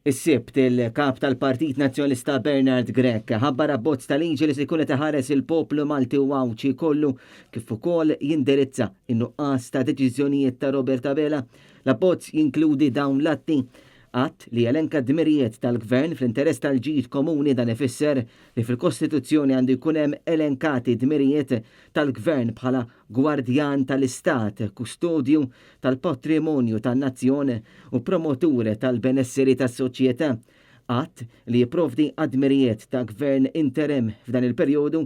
Is-sibt il-kap tal-Partit Nazzjonalista Bernard Grech ħabbar abbozz tal-liġi li se jkun qed iħares il-poplu Malti u Awċi kollu kif ukoll jindirizza in-nuqqas ta' deċiżjonijiet ta' Robert Abela. L-abbozz jinkludi dawn l-atti att li elenka d-dmirijiet tal-gvern fl-interess tal-ġid komuni dan ifisser li fil-Kostituzzjoni għandu jkun hemm elenkati dmirijiet tal-gvern bħala gwardjan tal-istat, kustodju tal-patrimonju tan-nazzjon u promotur tal-benesseri tas-soċjetà. Att li jipprovdi għad-dmirijiet ta' gvern interim f'dan il-perjodu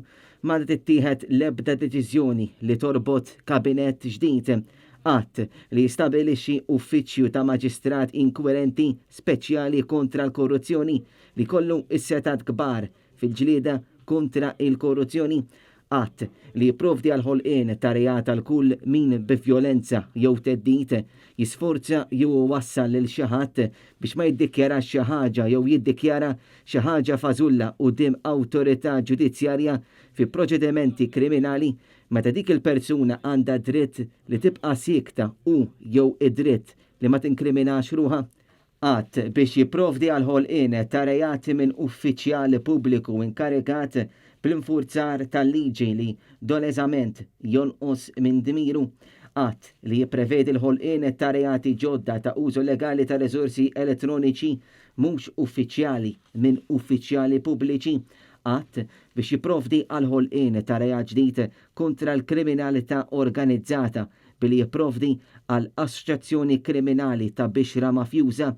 ma tittieħed l-ebda deċiżjoni li torbot kabinet ġdid. Att li jistabilixxi uffiċċju ta' maġistrat inkwerenti speċjali kontra l-korruzzjoni li kollu is-setat kbar fil-ġlieda kontra il-korruzzjoni. Att li jipprovdi għal-ħolqien ta' reat għal kull min b'vjolenza jew teddit jisforza jew wassal lil xi ħadd biex ma jiddikjara xi ħaġa jew jiddikjara xi ħaġa fażulla quddiem awtorità ġudizzjarja fi proċedimenti kriminali meta dik il-persuna għandha dritt li tibqa' sikta u jew id-dritt li ma tinkriminax ruha. Att biex jipprovdi għal-ħolqien ta' reati minn uffiċjali pubbliku inkarigat bl-infurzar tal-liġi li doleżament jonqos minn dmiru. Att li jipprevedi l-ħolqien ta' reati ġodda ta' użu legali ta' riżorsi elettroniċi mhux uffiċjali minn uffiċjali pubbliċi. Att biex jipprovdi għal-ħolqien ta' reat ġdid kontra l-kriminalità organizzata billi jipprovdi għal assoċjazzjoni kriminali ta' bixra mafjuża.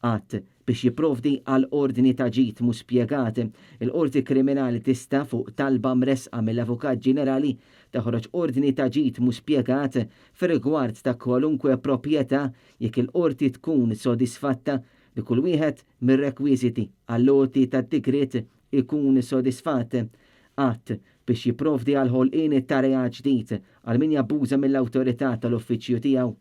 Att biex jipprovdi għal ordni ta' ġid mhux spjegat. Il-qorti kriminali tista' fuq talba mresqa mill-Avukat Ġenerali toħroġ ordni ta' ġid mhux spjegat fir-rigward ta' kwalunkwe proprjetà jekk il-qorti tkun sodisfatta li kull wieħed mir-rekwiżiti għall-loti tad-dekret ikun sodisfatt. Att biex jipprovdi għal-ħolqien ta' reat ġdid għal min jabbuża mill-awtorità tal-uffiċċju tiegħu.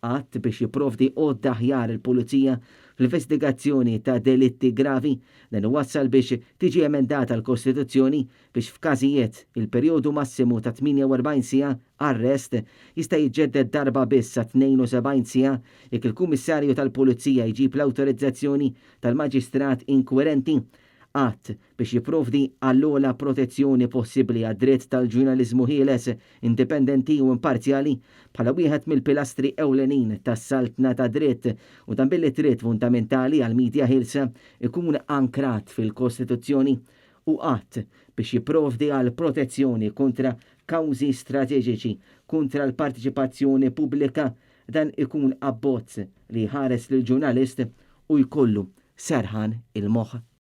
Att biex jipprovdi għodda aħjar il-pulizija fl-investigazzjoni ta' delitti gravi dan wassal biex tiġi emendata l-Kostituzzjoni biex f'każijiet il-perjodu massimu ta' 48 siegħa arrest jista' jiġġedded darba biss sa' 72 siegħa jekk il-Kummissarju tal-Pulizija jġib l-awtorizzazzjoni tal-Maġistrat inkwerenti. Att biex jipprovdi għall-ogħla protezzjoni possibbli għad-dritt tal-ġurnaliżmu ħieles, indipendenti u imparzjali bħala wieħed mill-pilastri ewlenin tas-saltna ta' dritt u dan billi dritt fundamentali għal-midja ħielsa ikun ankrat fil-Kostituzzjoni. U att biex jipprovdi għal protezzjoni kontra kawżi strateġiċi kontra l-partiċipazzjoni pubblika dan ikun abbozz li ħares lil ġurnalist u jkollu serħan il-moħħ.